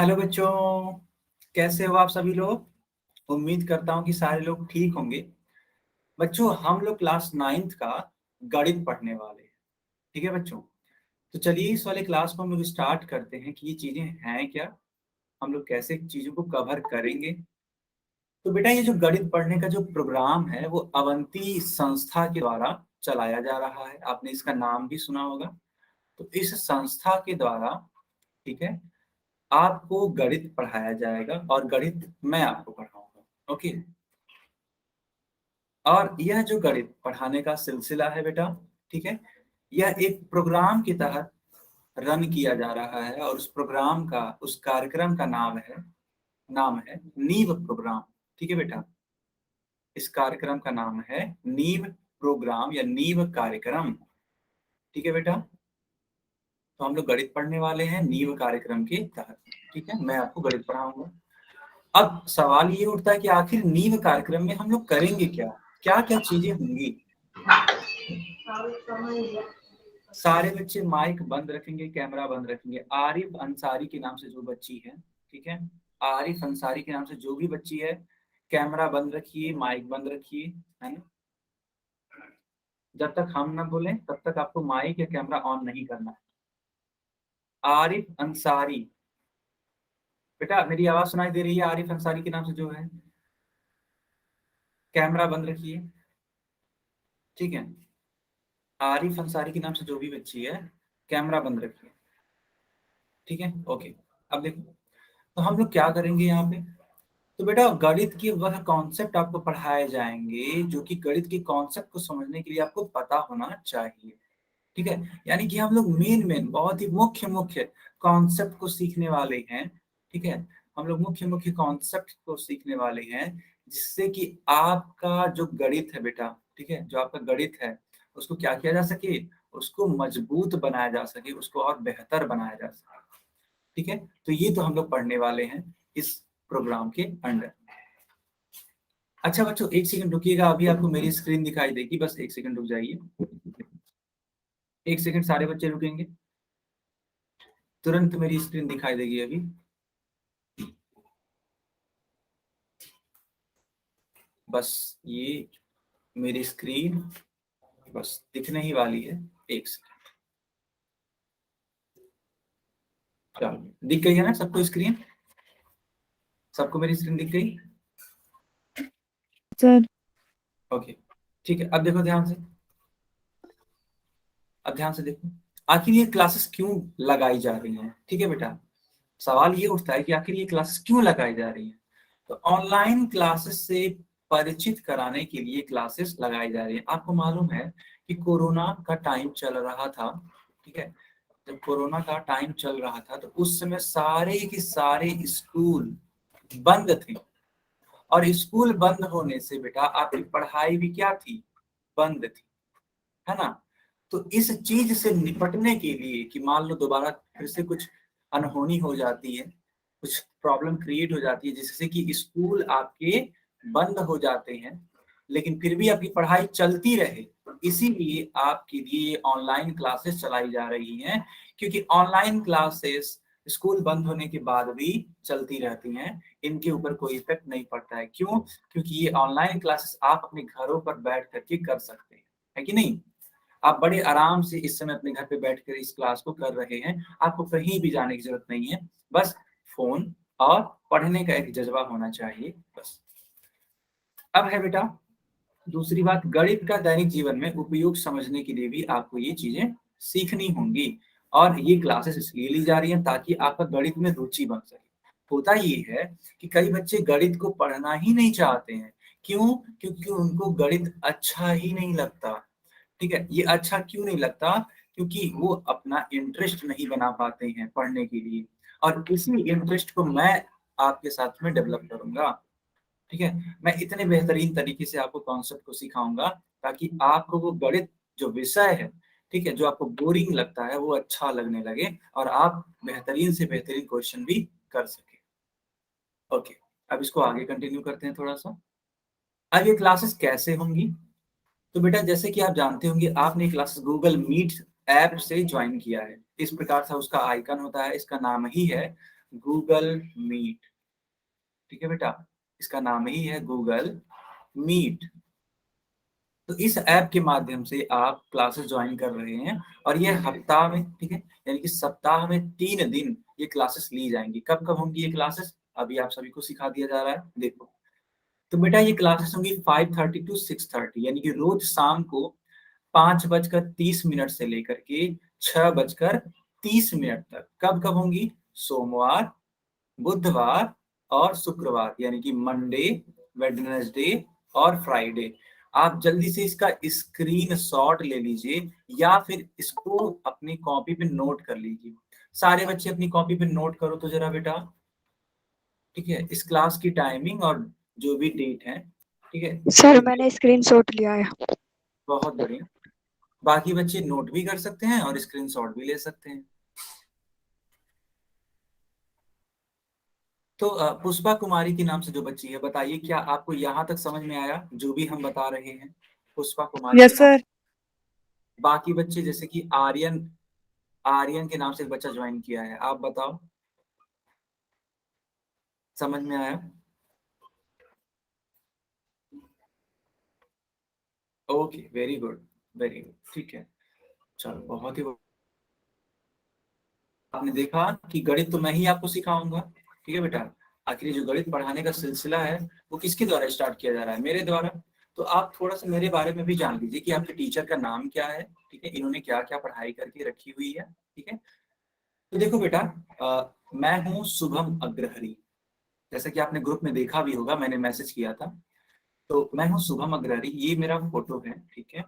Hello बच्चों, कैसे हो आप सभी लोग। उम्मीद करता हूँ कि सारे लोग ठीक होंगे। बच्चों, हम लोग क्लास 9th का गणित पढ़ने वाले हैं। ठीक है बच्चों, तो चलिए इस वाले क्लास को हम लोग स्टार्ट करते हैं कि ये चीजें हैं क्या, हम लोग कैसे चीजों को कवर करेंगे। तो बेटा, ये जो गणित पढ़ने का जो प्रोग्राम है वो अवंती संस्था के द्वारा चलाया जा रहा है। आपने इसका नाम भी सुना होगा। तो इस संस्था के द्वारा, ठीक है, आपको गणित पढ़ाया जाएगा और गणित मैं आपको पढ़ाऊंगा। ओके। और यह जो गणित पढ़ाने का सिलसिला है बेटा, ठीक है, यह एक प्रोग्राम के तहत रन किया जा रहा है और उस प्रोग्राम का, उस कार्यक्रम का नाम है नीव प्रोग्राम। ठीक है बेटा, इस कार्यक्रम का नाम है नीव प्रोग्राम या नीव कार्यक्रम। ठीक है बेटा, तो हम लोग गणित पढ़ने वाले हैं नीव कार्यक्रम के तहत। ठीक है, मैं आपको गणित पढ़ाऊंगा। अब सवाल ये उठता है कि आखिर नीव कार्यक्रम में हम लोग करेंगे क्या, क्या क्या चीजें होंगी। सारे बच्चे माइक बंद रखेंगे, कैमरा बंद रखेंगे। आरिफ अंसारी के नाम से जो बच्ची है, ठीक है, आरिफ अंसारी के नाम से जो भी बच्ची है, कैमरा बंद रखिए, माइक बंद रखिए, है ना। जब तक हम ना बोलें तब तक आपको माइक या कैमरा ऑन नहीं करना है। आरिफ अंसारी, बेटा मेरी आवाज सुनाई दे रही है? आरिफ अंसारी के नाम से जो है, कैमरा बंद रखिए। ठीक है, आरिफ अंसारी के नाम से जो भी बच्ची है, कैमरा बंद रखिए। ठीक है, ओके। अब देखो, तो हम लोग क्या करेंगे यहाँ पे। तो बेटा, गणित के वह कॉन्सेप्ट आपको पढ़ाए जाएंगे जो कि गणित के कॉन्सेप्ट को समझने के लिए आपको पता होना चाहिए। ठीक है, यानी कि हम लोग मेन मेन बहुत ही मुख्य मुख्य कॉन्सेप्ट को सीखने वाले हैं। ठीक है, हम लोग मुख्य मुख्य कॉन्सेप्ट को सीखने वाले हैं, जिससे कि आपका जो गणित है बेटा, ठीक है, जो आपका गणित है उसको क्या किया जा सके, उसको मजबूत बनाया जा सके, उसको और बेहतर बनाया जा सके। ठीक है, तो ये तो हम लोग पढ़ने वाले हैं इस प्रोग्राम के अंडर। अच्छा बच्चों, एक सेकंड रुकिएगा, अभी आपको मेरी स्क्रीन दिखाई देगी, बस एक सेकंड रुक जाइए। एक सेकंड, सारे बच्चे रुकेंगे, तुरंत मेरी स्क्रीन दिखाई देगी अभी। बस ये मेरी स्क्रीन बस दिखने ही वाली है। एक सेकंड, चलो दिख गई है ना सबको स्क्रीन? सबको मेरी स्क्रीन दिख गई? सर। ओके, ठीक है। अब देखो ध्यान से, अब ध्यान से देखो, आखिर ये क्लासेस क्यों लगाई जा रही हैं। ठीक है बेटा, सवाल ये उठता है कि आखिर ये क्लासेस क्यों लगाई जा रही हैं। तो ऑनलाइन क्लासेस से परिचित कराने के लिए क्लासेस लगाई जा रही है। आपको मालूम है कि कोरोना का टाइम चल रहा था। ठीक है, जब कोरोना का टाइम चल रहा था तो उस समय सारे के सारे स्कूल बंद थे, और स्कूल बंद होने से बेटा आपकी पढ़ाई भी क्या थी, बंद थी, है ना। तो इस चीज से निपटने के लिए कि मान लो दोबारा फिर से कुछ अनहोनी हो जाती है, कुछ प्रॉब्लम क्रिएट हो जाती है जिससे कि स्कूल आपके बंद हो जाते हैं, लेकिन फिर भी आपकी पढ़ाई चलती रहे, इसीलिए आपके लिए ऑनलाइन क्लासेस चलाई जा रही हैं। क्योंकि ऑनलाइन क्लासेस स्कूल बंद होने के बाद भी चलती रहती हैं, इनके ऊपर कोई इफेक्ट नहीं पड़ता है। क्यों? क्योंकि ये ऑनलाइन क्लासेस आप अपने घरों पर बैठ करके कर सकते हैं, है कि नहीं। आप बड़े आराम से इस समय अपने घर पे बैठकर इस क्लास को कर रहे हैं, आपको कहीं भी जाने की जरूरत नहीं है। बस फोन और पढ़ने का एक जज्बा होना चाहिए, बस। अब है बेटा दूसरी बात, गणित का दैनिक जीवन में उपयोग समझने के लिए भी आपको ये चीजें सीखनी होंगी, और ये क्लासेस इसलिए ली जा रही हैं ताकि आपका गणित में रुचि बन सके। होता ये है कि कई बच्चे गणित को पढ़ना ही नहीं चाहते हैं। क्यों? क्योंकि उनको गणित अच्छा ही नहीं लगता। ठीक है, ये अच्छा क्यों नहीं लगता? क्योंकि वो अपना इंटरेस्ट नहीं बना पाते हैं पढ़ने के लिए, और इसी इंटरेस्ट को मैं आपके साथ में डेवलप करूंगा। ठीक है, मैं इतने बेहतरीन तरीके से आपको कॉन्सेप्ट को सिखाऊंगा ताकि आपको वो गणित जो विषय है, ठीक है, जो आपको बोरिंग लगता है वो अच्छा लगने लगे और आप बेहतरीन से बेहतरीन क्वेश्चन भी कर सके। ओके, अब इसको आगे कंटिन्यू करते हैं थोड़ा सा। अब ये क्लासेस कैसे होंगी? तो बेटा जैसे कि आप जानते होंगे, आपने क्लासेस गूगल मीट ऐप से ज्वाइन किया है। इस प्रकार से उसका आइकन होता है, इसका नाम ही है गूगल मीट। ठीक है बेटा, इसका नाम ही है गूगल मीट। तो इस ऐप के माध्यम से आप क्लासेस ज्वाइन कर रहे हैं और ये हफ्ता में, ठीक है, यानी कि सप्ताह में 3 दिन ये क्लासेस ली जाएंगी। कब कब होंगी ये क्लासेस, अभी आप सभी को सिखा दिया जा रहा है। देखो, तो बेटा ये क्लासेस होंगी 5:30 to 6:30, यानी कि रोज शाम को 5:30 से लेकर के 6:30 तक। कब कब होंगी? सोमवार, बुधवार और शुक्रवार, यानी कि मंडे, वेडनेसडे और फ्राइडे। आप जल्दी से इसका स्क्रीन शॉट ले लीजिए या फिर इसको अपनी कॉपी पे नोट कर लीजिए। सारे बच्चे अपनी कॉपी पे नोट करो तो जरा बेटा, ठीक है, इस क्लास की टाइमिंग और जो भी डेट है, ठीक है, सर इसको। मैंने स्क्रीनशॉट लिया है। बहुत बढ़िया। बाकी बच्चे नोट भी कर सकते हैं और स्क्रीनशॉट भी ले सकते हैं। तो पुष्पा कुमारी के नाम से जो बच्ची है, बताइए क्या आपको यहाँ तक समझ में आया जो भी हम बता रहे हैं? पुष्पा कुमारी के यस नाम। सर। बाकी बच्चे जैसे कि आर्यन, आर्यन के नाम से एक बच्चा ज्वाइन किया है, आप बताओ समझ में आया? Okay, very good, very good, ठीक है। चलो, बहुत ही आपने देखा कि गणित तो मैं ही आपको सिखाऊंगा, ठीक है बेटा। आखिर जो गणित पढ़ाने का सिलसिला है वो किसके द्वारा स्टार्ट किया जा रहा है? मेरे द्वारा। तो आप थोड़ा सा मेरे बारे में भी जान लीजिए कि आपके टीचर का नाम क्या है, ठीक है, इन्होंने क्या क्या पढ़ाई करके रखी हुई है, ठीक है। तो देखो बेटा, मैं हूँ शुभम अग्रहरी, जैसा कि आपने ग्रुप में देखा भी होगा, मैंने मैसेज किया था। तो मैं हूँ शुभम अग्रहरी, ये मेरा फोटो है, ठीक है।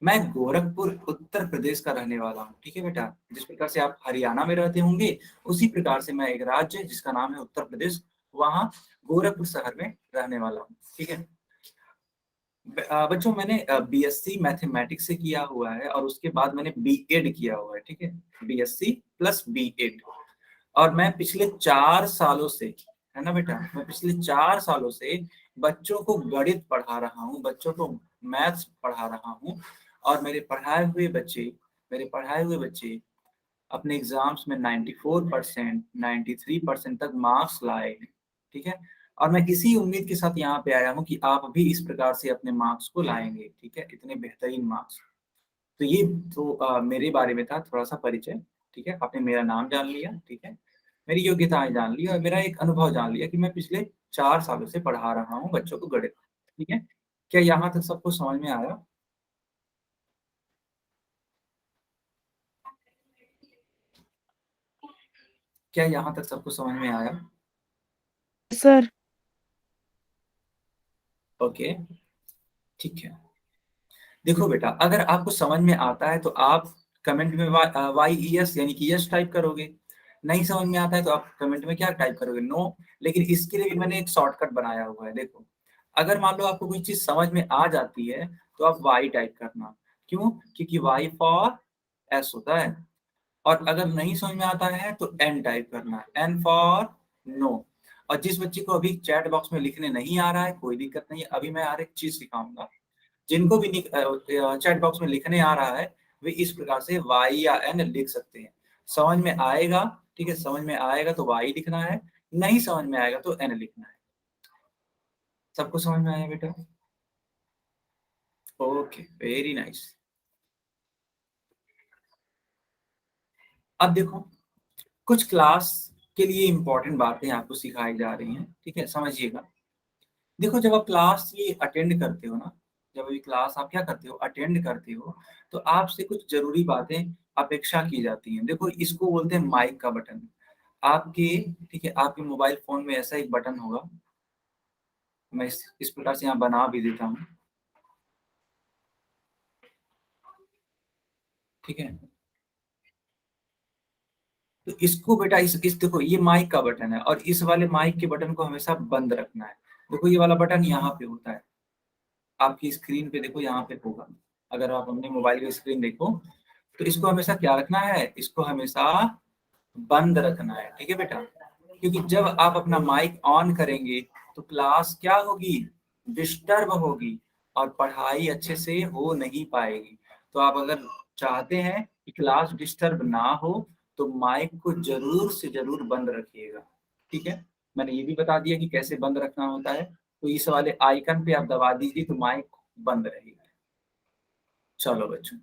मैं गोरखपुर उत्तर प्रदेश का रहने वाला हूँ, ठीक है बेटा। जिस प्रकार से आप हरियाणा में रहते होंगे, उसी प्रकार से मैं एक राज्य जिसका नाम है उत्तर प्रदेश, वहाँ गोरखपुर शहर में रहने वाला हूँ, ठीक है। बच्चों, मैंने बीएससी मैथमेटिक्स से किया हुआ है और उसके बाद मैंने बीएड किया हुआ है, ठीक है, बीएससी प्लस बीएड। और मैं पिछले 4 सालों से, है ना बेटा, मैं पिछले 4 सालों से बच्चों को गणित पढ़ा रहा हूँ, बच्चों को मैथ्स पढ़ा रहा हूँ। और मेरे पढ़ाए हुए बच्चे अपने एग्जाम्स में 94%, 93% तक मार्क्स लाए हैं, ठीक है। और मैं इसी उम्मीद के साथ यहाँ पे आया हूँ कि आप भी इस प्रकार से अपने मार्क्स को लाएंगे, ठीक है, इतने बेहतरीन मार्क्स। तो ये तो मेरे बारे में था थोड़ा सा परिचय, ठीक है। आपने मेरा नाम जान लिया, ठीक है, मेरी योग्यताएं जान ली और मेरा एक अनुभव जान लिया कि मैं पिछले 4 सालों से पढ़ा रहा हूँ बच्चों को गणित, ठीक है। क्या यहाँ तक सबको समझ में आया? क्या यहाँ तक सबको समझ में आया? सर ओके, ठीक है। देखो बेटा, अगर आपको समझ में आता है तो आप कमेंट में वाई ई एस यानी कि यस टाइप करोगे। नहीं समझ में आता है तो आप कमेंट में क्या टाइप करोगे? नो। लेकिन इसके लिए भी मैंने एक शॉर्टकट बनाया हुआ है, देखो। अगर मान लो आपको कोई चीज समझ में आ जाती है तो आप वाई टाइप करना। क्यों? क्योंकि वाई फॉर एस होता है। और अगर नहीं समझ में आता है तो एन टाइप करना, एन फॉर नो। और जिस बच्चे को अभी चैट बॉक्स में लिखने नहीं आ रहा है, कोई दिक्कत नहीं है, अभी मैं हर एक चीज सिखाऊंगा। जिनको भी चैट बॉक्स में लिखने आ रहा है, वे इस प्रकार से वाई या एन लिख सकते हैं। समझ में आएगा, ठीक है, समझ में आएगा तो वाई लिखना है, नहीं समझ में आएगा तो एन लिखना है। सबको समझ में आया बेटा? Okay, very nice. अब देखो, कुछ क्लास के लिए इंपॉर्टेंट बातें आपको सिखाई जा रही हैं, ठीक है, समझिएगा। देखो, जब आप क्लास ये अटेंड करते हो ना, जब ये क्लास आप क्या करते हो, अटेंड करते हो, तो आपसे कुछ जरूरी बातें अपेक्षा की जाती हैं। देखो, इसको बोलते हैं माइक का बटन। आपके, ठीक है, आपके मोबाइल फोन में ऐसा एक बटन होगा, मैं इस प्रकार से यहाँ बना भी देता हूँ, ठीक है। तो इसको बेटा, इस देखो, ये माइक का बटन है और इस वाले माइक के बटन को हमेशा बंद रखना है। देखो, ये वाला बटन यहाँ पे होता है, आपकी स्क्रीन पे देखो, यहाँ पे होगा। अगर आप अपने मोबाइल की स्क्रीन देखो तो इसको हमेशा क्या रखना है, इसको हमेशा बंद रखना है, ठीक है बेटा। क्योंकि जब आप अपना माइक ऑन करेंगे तो क्लास क्या होगी, डिस्टर्ब होगी और पढ़ाई अच्छे से हो नहीं पाएगी। तो आप अगर चाहते हैं कि क्लास डिस्टर्ब ना हो तो माइक को जरूर से जरूर बंद रखिएगा, ठीक है। मैंने ये भी बता दिया कि कैसे बंद रखना होता है। तो इस वाले आइकन पे आप दबा दीजिए तो माइक बंद रहेगा। चलो बच्चों,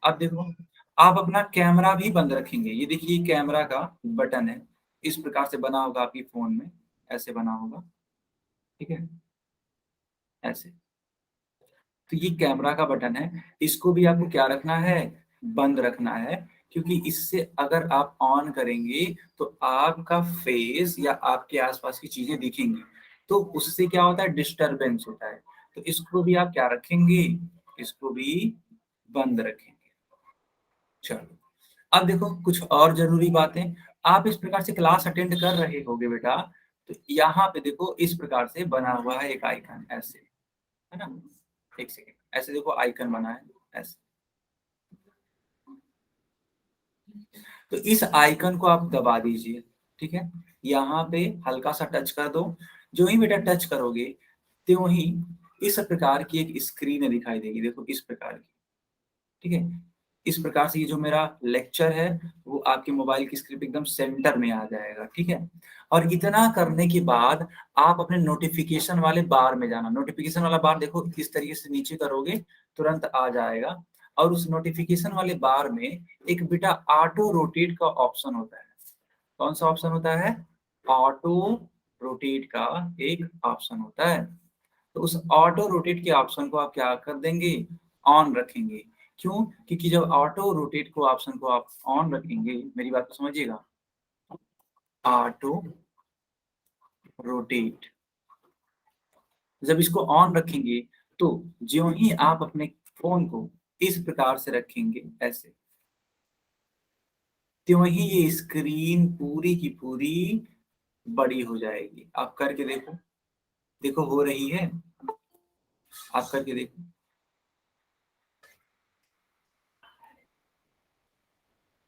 अब देखो, आप अपना कैमरा भी बंद रखेंगे। ये देखिए कैमरा का बटन है, इस प्रकार से बना होगा आपकी फोन में, ऐसे बना होगा, ठीक है, ऐसे। तो ये कैमरा का बटन है, इसको भी आपको क्या रखना है, बंद रखना है। क्योंकि इससे अगर आप ऑन करेंगे तो आपका फेस या आपके आसपास की चीजें दिखेंगी, तो उससे क्या होता है, डिस्टरबेंस होता है। तो इसको भी आप क्या रखेंगे, इसको भी बंद रखेंगे। चलो, अब देखो कुछ और जरूरी बातें। आप इस प्रकार से क्लास अटेंड कर रहे होगे बेटा, तो यहाँ पे देखो इस प्रकार से बना हुआ है एक आइकन, ऐसे, है ना। एक सेकेंड, ऐसे देखो आइकन बना है ऐसे। तो इस आइकन को आप दबा दीजिए, ठीक है। यहाँ पे हल्का सा टच कर दो। जो ही बेटा टच करोगे त्यों ही इस प्रकार की एक स्क्रीन दिखाई देगी, देखो इस प्रकार की, ठीक है। इस प्रकार से ये जो मेरा लेक्चर है वो आपके मोबाइल की स्क्रीन पे एकदम सेंटर में आ जाएगा, ठीक है। और इतना करने के बाद आप अपने नोटिफिकेशन वाले बार में जाना। नोटिफिकेशन वाला बार देखो इस तरीके से नीचे करोगे तुरंत आ जाएगा। और उस नोटिफिकेशन वाले बार में एक बेटा ऑटो रोटेट का ऑप्शन होता है। कौन सा ऑप्शन होता है, ऑटो रोटेट का एक ऑप्शन होता है। तो उस ऑटो रोटेट के ऑप्शन को आप क्या कर देंगे, ऑन रखेंगे। क्यों, क्योंकि जब ऑटो रोटेट को ऑप्शन को आप ऑन रखेंगे, मेरी बात को समझिएगा, ऑटो रोटेट जब इसको ऑन रखेंगे तो ज्यों ही आप अपने फोन को इस प्रकार से रखेंगे ऐसे, त्यों ही ये स्क्रीन पूरी की पूरी बड़ी हो जाएगी। आप करके देखो, देखो हो रही है, आप करके देखो।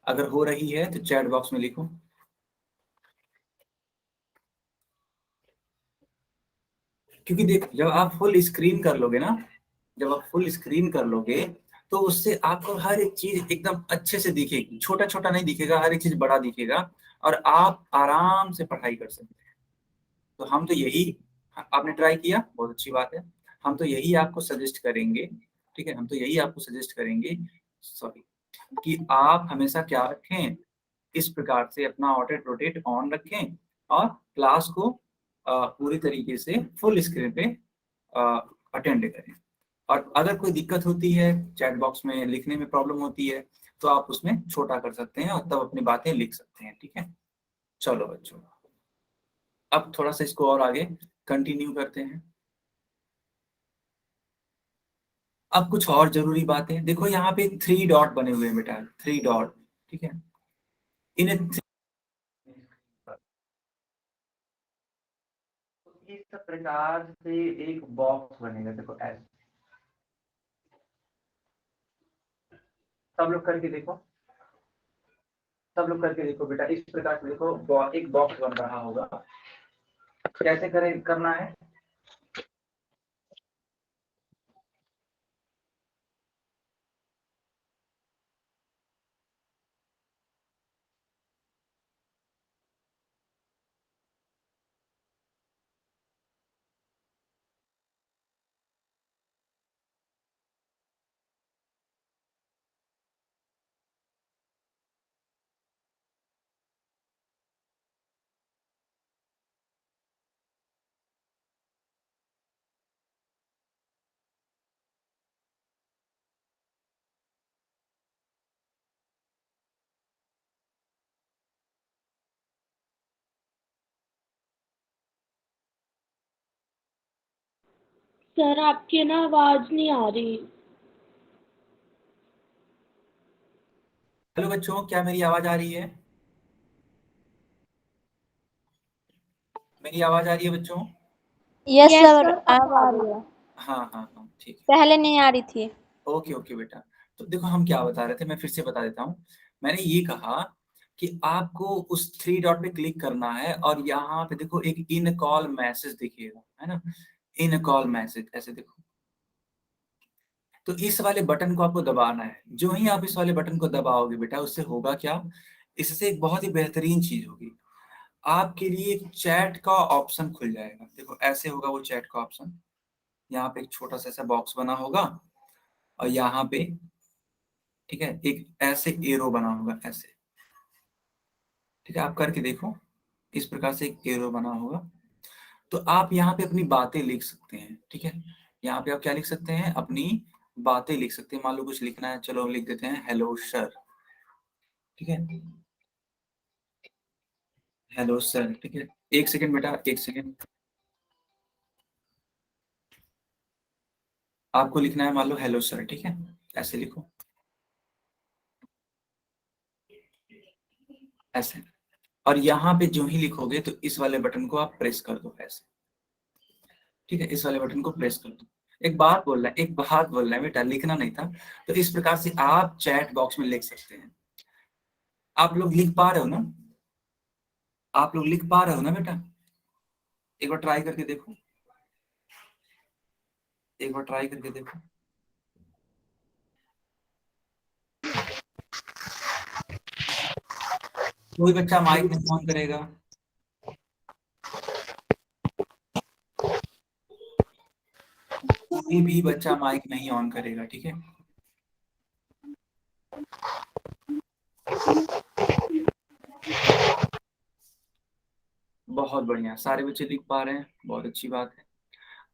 अगर हो रही है तो चैट बॉक्स में लिखो। क्योंकि देख, जब आप फुल स्क्रीन कर लोगे ना, जब आप फुल स्क्रीन कर लोगे तो उससे आपको हर एक चीज एकदम अच्छे से दिखेगी, छोटा छोटा नहीं दिखेगा, हर एक चीज बड़ा दिखेगा। और आप आराम से पढ़ाई कर सकते हैं। तो हम तो यही, आपने ट्राई किया, बहुत अच्छी बात है। हम तो यही आपको सजेस्ट करेंगे, ठीक है, हम तो यही आपको सजेस्ट करेंगे, सॉरी, कि आप हमेशा क्या रखें, इस प्रकार से अपना ऑटो रोटेट ऑन रखें और क्लास को पूरी तरीके से फुल स्क्रीन पे अटेंड करें। और अगर कोई दिक्कत होती है, चैट बॉक्स में लिखने में प्रॉब्लम होती है, तो आप उसमें छोटा कर सकते हैं और तब अपनी बातें लिख सकते हैं, ठीक है। चलो बच्चों, अब थोड़ा सा इसको और आगे कंटिन्यू करते हैं। अब कुछ और जरूरी बातें देखो, यहाँ पे 3 डॉट बने हुए हैं बेटा, 3 डॉट, ठीक है। इन्हें इस प्रकार से एक बॉक्स बनेगा, देखो ऐसे। सब लोग करके देखो, सब लोग करके देखो बेटा, इस प्रकार से देखो एक बॉक्स बन रहा होगा। कैसे करें, करना है, सर आपकी ना आवाज नहीं आ रही। हेलो बच्चों, क्या मेरी आवाज आ रही है, मेरी आवाज आ रही है बच्चों। यस यस सर, सर अब अब आ आ रही रही है। है। हाँ हाँ हाँ, ठीक है। पहले नहीं आ रही थी। ओके ओके बेटा। तो देखो हम क्या बता रहे थे, मैं फिर से बता देता हूँ। मैंने ये कहा कि आपको उस 3 डॉट पे क्लिक करना है और यहाँ पे देखो एक इन कॉल मैसेज दिखेगा, है ना, इन कॉल मैसेज, ऐसे देखो। तो इस वाले बटन को आपको दबाना है। जो ही आप इस वाले बटन को दबाओगे बेटा, उससे होगा क्या, इससे एक बहुत ही बेहतरीन चीज होगी, आपके लिए एक चैट का ऑप्शन खुल जाएगा। देखो ऐसे होगा वो चैट का ऑप्शन, यहाँ पे एक छोटा सा ऐसा बॉक्स बना होगा और यहाँ पे ठीक है एक ऐसे एरो बना होगा ऐसे, ठीक है आप करके देखो, इस प्रकार से एक एरो बना होगा। तो आप यहाँ पे अपनी बातें लिख सकते हैं, ठीक है, यहाँ पे आप क्या लिख सकते हैं, अपनी बातें लिख सकते हैं। मान लो कुछ लिखना है, चलो हम लिख देते हैं हेलो सर, ठीक है, हेलो सर, ठीक है। एक सेकंड बेटा, एक सेकंड, आपको लिखना है मान लो हेलो सर, ठीक है, ऐसे लिखो, ऐसे। और यहाँ पे जो ही लिखोगे तो इस वाले बटन को आप प्रेस कर दो ऐसे, ठीक है, इस वाले बटन को प्रेस कर दो। एक बात बोलना है, एक बात बोलना है बेटा, लिखना नहीं था। तो इस प्रकार से आप चैट बॉक्स में लिख सकते हैं। आप लोग लिख पा रहे हो ना, आप लोग लिख पा रहे हो ना बेटा, एक बार ट्राई करके देखो, एक बार ट्राई करके देखो। कोई बच्चा माइक नहीं ऑन करेगा, कोई भी बच्चा माइक नहीं ऑन करेगा, ठीक है। बहुत बढ़िया, सारे बच्चे लिख पा रहे हैं, बहुत अच्छी बात है।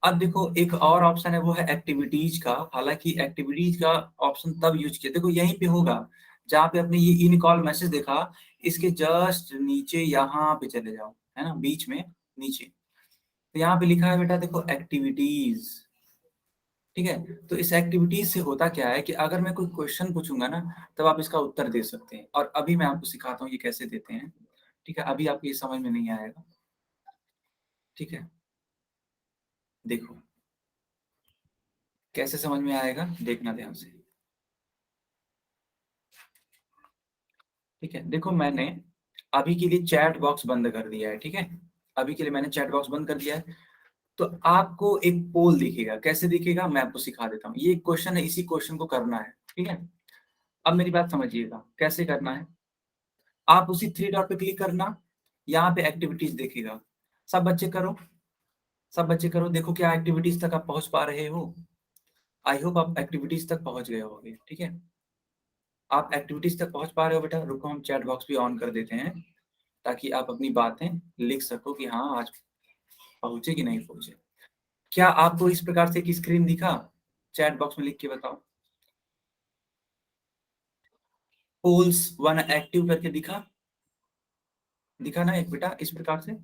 अब देखो एक और ऑप्शन है, वो है एक्टिविटीज का। हालांकि एक्टिविटीज का ऑप्शन तब यूज किया, देखो यहीं पे होगा जहाँ पे आपने ये इन कॉल मैसेज देखा, इसके जस्ट नीचे यहाँ पे चले जाओ, है ना, बीच में नीचे, तो यहाँ पे लिखा है बेटा देखो एक्टिविटीज, ठीक है। तो इस एक्टिविटीज से होता क्या है कि अगर मैं कोई क्वेश्चन पूछूंगा ना, तब आप इसका उत्तर दे सकते हैं। और अभी मैं आपको सिखाता हूँ ये कैसे देते हैं, ठीक है, अभी आपको ये समझ में नहीं आएगा, ठीक है। देखो कैसे समझ में आएगा, देखना ध्यान से, ठीक है। देखो मैंने अभी के लिए चैट बॉक्स बंद कर दिया है, ठीक है, अभी के लिए मैंने चैट बॉक्स बंद कर दिया है। तो आपको एक पोल दिखेगा, कैसे दिखेगा मैं आपको सिखा देता हूँ। ये क्वेश्चन है, इसी क्वेश्चन को करना है, ठीक है। अब मेरी बात समझिएगा कैसे करना है। आप उसी थ्री डॉट पे क्लिक करना, यहाँ पे एक्टिविटीज देखेगा, सब बच्चे करो, सब बच्चे करो, देखो क्या एक्टिविटीज तक आप पहुंच पा रहे हो। आई होप आप एक्टिविटीज तक पहुंच गए होगे, ठीक है। आप एक्टिविटीज तक पहुंच पा रहे हो बेटा, रुको हम चैट बॉक्स भी ऑन कर देते हैं ताकि आप अपनी बातें लिख सको कि हाँ आज पहुंचे कि नहीं पहुंचे। क्या आपको इस प्रकार से एक स्क्रीन दिखा, चैट बॉक्स में लिख के बताओ, पोल्स 1 एक्टिव करके दिखा, दिखा ना एक बेटा, इस प्रकार से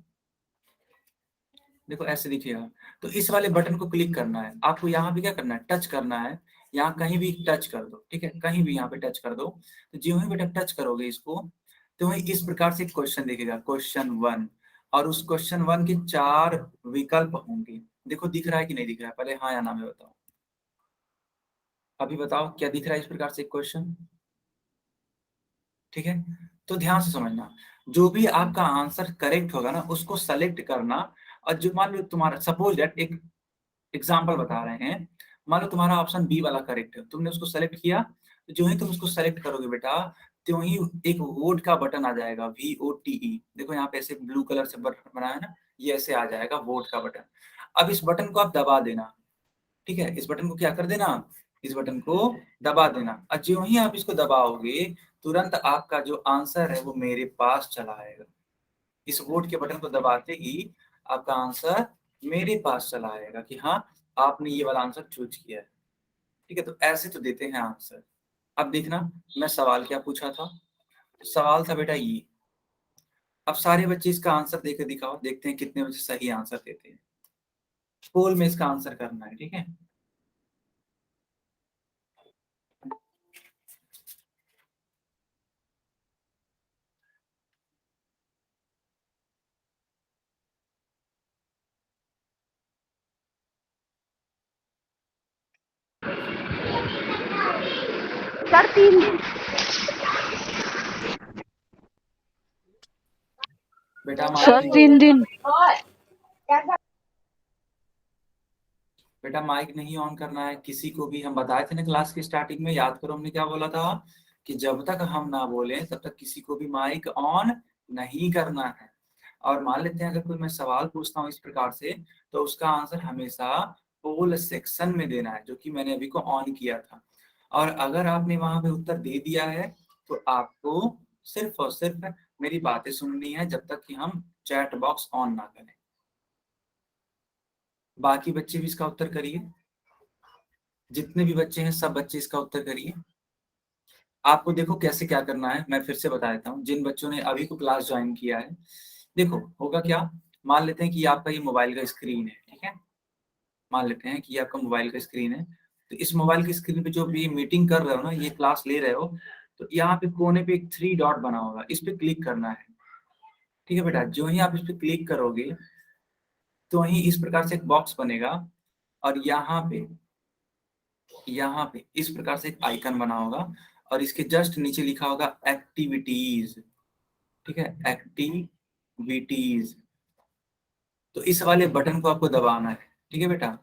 देखो ऐसे दिखेगा। तो इस वाले बटन को क्लिक करना है आपको, यहाँ पे क्या करना है, टच करना है, यहाँ कहीं भी टच कर दो, ठीक है, कहीं भी यहाँ पे टच कर दो। तो जो ही बेटा टच करोगे इसको, तो वही इस प्रकार से क्वेश्चन दिखेगा, क्वेश्चन 1, और उस क्वेश्चन 1 के 4 विकल्प होंगे। देखो दिख रहा है कि नहीं दिख रहा है, पहले हाँ या ना में बताओ, अभी बताओ क्या दिख रहा है इस प्रकार से क्वेश्चन, ठीक है। तो ध्यान से समझना, जो भी आपका आंसर करेक्ट होगा ना उसको सेलेक्ट करना। और जो मान लो तुम्हारा, सपोज दैट एक एग्जाम्पल बता रहे हैं, मान लो तुम्हारा ऑप्शन बी वाला करेक्ट है, तुमने उसको सेलेक्ट किया, तो जो ही तुम उसको सेलेक्ट करोगे बेटा, त्यों ही एक वोट का बटन आ जाएगा, VOTE, देखो यहाँ पे ऐसे ब्लू कलर से बटन बना है ना, ये ऐसे आ जाएगा वोट का बटन। अब इस बटन को आप दबा देना, ठीक है, इस बटन को क्या कर देना, इस बटन को दबा देना। और जो ही आप इसको दबाओगे, तुरंत आपका जो आंसर है वो मेरे पास चला आएगा। इस वोट के बटन को दबाते ही आपका आंसर मेरे पास चला आएगा कि हाँ आपने ये वाला आंसर चूज किया है, ठीक है। तो ऐसे तो देते हैं आंसर। अब देखना मैं सवाल क्या पूछा था, सवाल था बेटा ये। अब सारे बच्चे इसका आंसर देके दिखाओ, देखते हैं कितने बच्चे सही आंसर देते हैं। पोल में इसका आंसर करना है, ठीक है। सर 3 दिन। बेटा सर 3 दिन। बेटा माइक नहीं ऑन करना है किसी को भी। हम बताए थे ना क्लास की स्टार्टिंग में, याद करो हमने क्या बोला था कि जब तक हम ना बोलें तब तक किसी को भी माइक ऑन नहीं करना है। और मान लेते हैं अगर कोई मैं सवाल पूछता हूँ इस प्रकार से, तो उसका आंसर हमेशा पोल सेक्शन में देना है, जो कि मैंने अभी को ऑन किया था। और अगर आपने वहां पे उत्तर दे दिया है तो आपको सिर्फ और सिर्फ मेरी बातें सुननी है जब तक कि हम चैट बॉक्स ऑन ना करें। बाकी बच्चे भी इसका उत्तर करिए, जितने भी बच्चे हैं सब बच्चे इसका उत्तर करिए। आपको देखो कैसे क्या करना है, मैं फिर से बता देता हूँ जिन बच्चों ने अभी को क्लास ज्वाइन किया है। देखो होगा क्या, मान लेते हैं कि आपका ये मोबाइल का स्क्रीन है, ठीक है। मान लेते हैं कि ये आपका मोबाइल का स्क्रीन है, तो इस मोबाइल की स्क्रीन पे जो भी मीटिंग कर रहे हो ना, ये क्लास ले रहे हो, तो यहाँ पे कोने पे एक 3 डॉट बना होगा, इस पे क्लिक करना है, ठीक है बेटा। जो ही आप इस पे क्लिक करोगे तो वही इस प्रकार से एक बॉक्स बनेगा, और यहाँ पे इस प्रकार से एक आइकन बना होगा, और इसके जस्ट नीचे लिखा होगा एक्टिविटीज, ठीक है, एक्टिविटीज। तो इस वाले बटन को आपको दबाना है, ठीक है बेटा।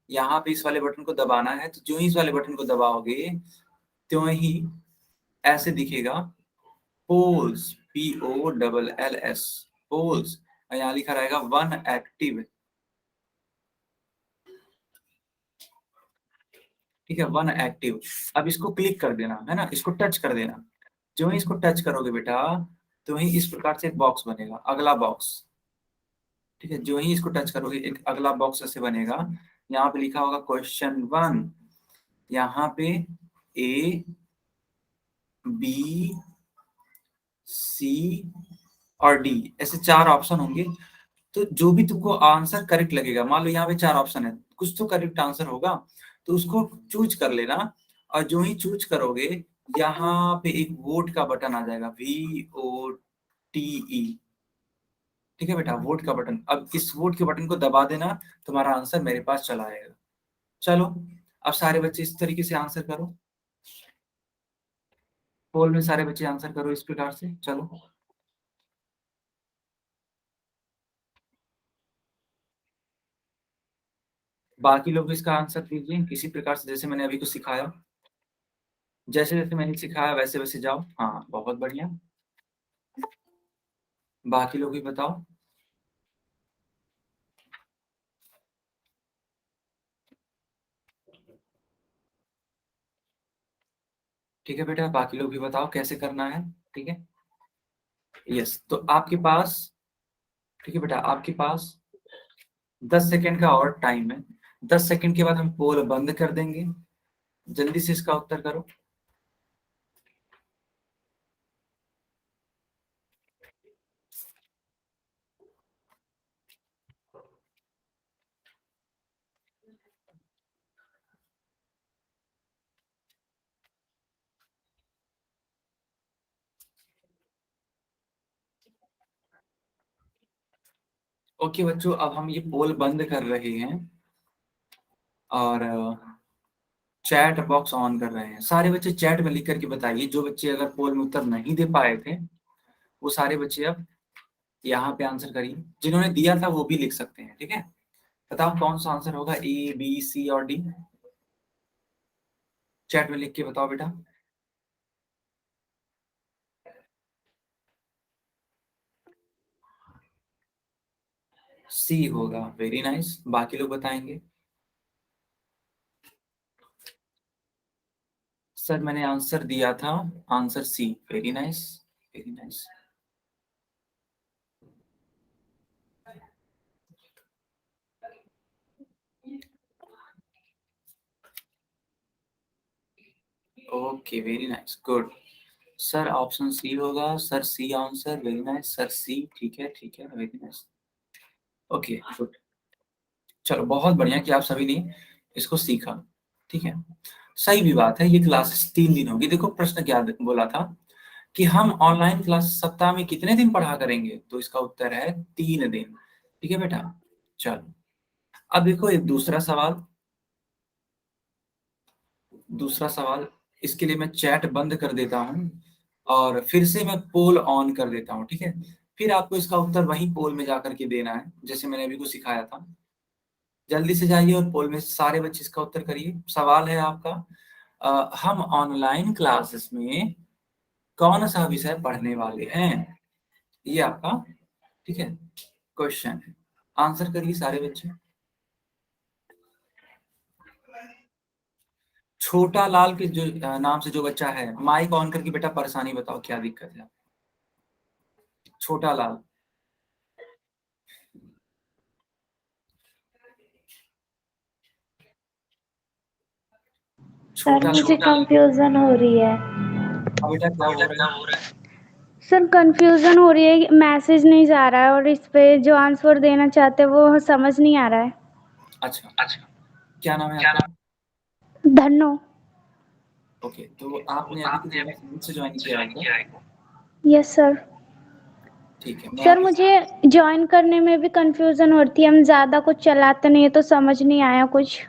यहाँ पे इस वाले बटन को दबाना है, तो जो ही इस वाले बटन को दबाओगे त्यों ही ऐसे दिखेगा पोल्स, POLLS, पोल्स। यहाँ लिखा रहेगा 1 एक्टिव, ठीक है, 1 एक्टिव। अब इसको क्लिक कर देना है ना, इसको टच कर देना। जो ही इसको टच करोगे बेटा तो ही इस प्रकार से एक बॉक्स बनेगा, अगला बॉक्स, ठीक है। जो ही इसको टच करोगे एक अगला बॉक्स ऐसे बनेगा, यहाँ पे लिखा होगा क्वेश्चन 1, यहाँ पे A, B, C और D ऐसे 4 ऑप्शन होंगे। तो जो भी तुमको आंसर करेक्ट लगेगा, मान लो यहाँ पे 4 ऑप्शन है, कुछ तो करेक्ट आंसर होगा, तो उसको चूज कर लेना। और जो ही चूज करोगे यहाँ पे एक वोट का बटन आ जाएगा, VOTE, ठीक है बेटा, वोट का बटन। अब इस वोट के बटन को दबा देना, तुम्हारा आंसर मेरे पास चला आएगा। चलो अब सारे बच्चे इस तरीके से आंसर करो, पोल में सारे बच्चे आंसर करो इस प्रकार से। चलो बाकी लोग भी इसका आंसर दीजिए इसी प्रकार से, जैसे मैंने अभी को सिखाया, जैसे जैसे मैंने सिखाया वैसे वैसे जाओ। हाँ बहुत बढ़िया, बाकी लोग भी बताओ। ठीक है बेटा, बाकी लोग भी बताओ कैसे करना है, ठीक है। यस, तो आपके पास, ठीक है बेटा, आपके पास 10 सेकंड का और टाइम है। 10 सेकंड के बाद हम पोल बंद कर देंगे, जल्दी से इसका उत्तर करो। ओके बच्चों, अब हम ये पोल बंद कर रहे हैं और चैट बॉक्स ऑन कर रहे हैं। सारे बच्चे चैट में लिख करके बताइए, जो बच्चे अगर पोल में उत्तर नहीं दे पाए थे वो सारे बच्चे अब यहाँ पे आंसर करिए। जिन्होंने दिया था वो भी लिख सकते हैं, ठीक है। बताओ कौन सा आंसर होगा, A, B, C और D, चैट में लिख के बताओ बेटा। C होगा, वेरी नाइस। बाकी लोग बताएंगे। सर मैंने आंसर दिया था, answer C, very nice, very nice. Okay very nice, good. Sir option C होगा, sir C answer, very nice sir, C, ठीक है ठीक है, वेरी नाइस, ओके गुड। चलो बहुत बढ़िया कि आप सभी ने इसको सीखा, ठीक है। सही भी बात है, ये क्लासेस 3 दिन होगी। देखो प्रश्न क्या बोला था कि हम ऑनलाइन क्लास सप्ताह में कितने दिन पढ़ा करेंगे, तो इसका उत्तर है 3 दिन, ठीक है बेटा। चलो अब देखो एक दूसरा सवाल, इसके लिए मैं चैट बंद कर देता हूँ और फिर से मैं पोल ऑन कर देता हूँ, ठीक है। फिर आपको इसका उत्तर वही पोल में जाकर के देना है, जैसे मैंने अभी को सिखाया था। जल्दी से जाइए और पोल में सारे बच्चे इसका उत्तर करिए। सवाल है आपका, हम ऑनलाइन क्लासेस में कौन सा विषय पढ़ने वाले हैं, ये आपका ठीक है क्वेश्चन है। आंसर करिए सारे बच्चे। छोटा लाल के जो नाम से जो बच्चा है, माइक ऑन करके बेटा परेशानी बताओ क्या दिक्कत है। छोटा लाल, सर छोटा मुझे कंफ्यूजन हो रही है। बेटा क्या हो रहा है? सर कंफ्यूजन हो रही है, मैसेज नहीं जा रहा है और इस पे जो आंसर देना चाहते हैं वो समझ नहीं आ रहा है। अच्छा, क्या नाम है आपका? धन्नो। ओके, तो आपने अभी कुछ से ज्वाइन किया है क्या? Yes sir. ठीक है, सर मुझे ज्वाइन करने में भी कंफ्यूजन होती है, हम ज़्यादा कुछ चलाते नहीं है तो समझ नहीं आया कुछ।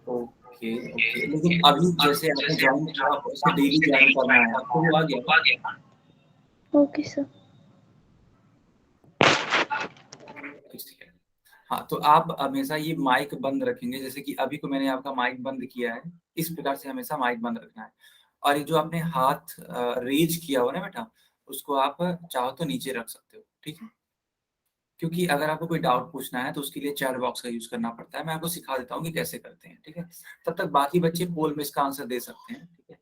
ओके ओके, लेकिन अभी जैसे आपने ज्वाइन किया उसे डेली ज्वाइन करना है, आपको वो आ गया? Okay sir. ठीक है। हाँ, तो आप हमेशा ये माइक बंद रखेंगे, जैसे कि अभी को मैंने आपका माइक बंद किया है, इस प्रकार से हमेशा माइक बंद रखना है। और ये जो आपने हाथ रेज किया हो ना बेटा, उसको आप चाहो तो नीचे रख सकते हो, ठीक है? क्योंकि अगर आपको कोई डाउट पूछना है तो उसके लिए चैट बॉक्स का यूज करना पड़ता है। मैं आपको सिखा देता हूँ कि कैसे करते हैं, ठीक है? तब तक बाकी बच्चे पोल में इसका आंसर दे सकते हैं, ठीक है?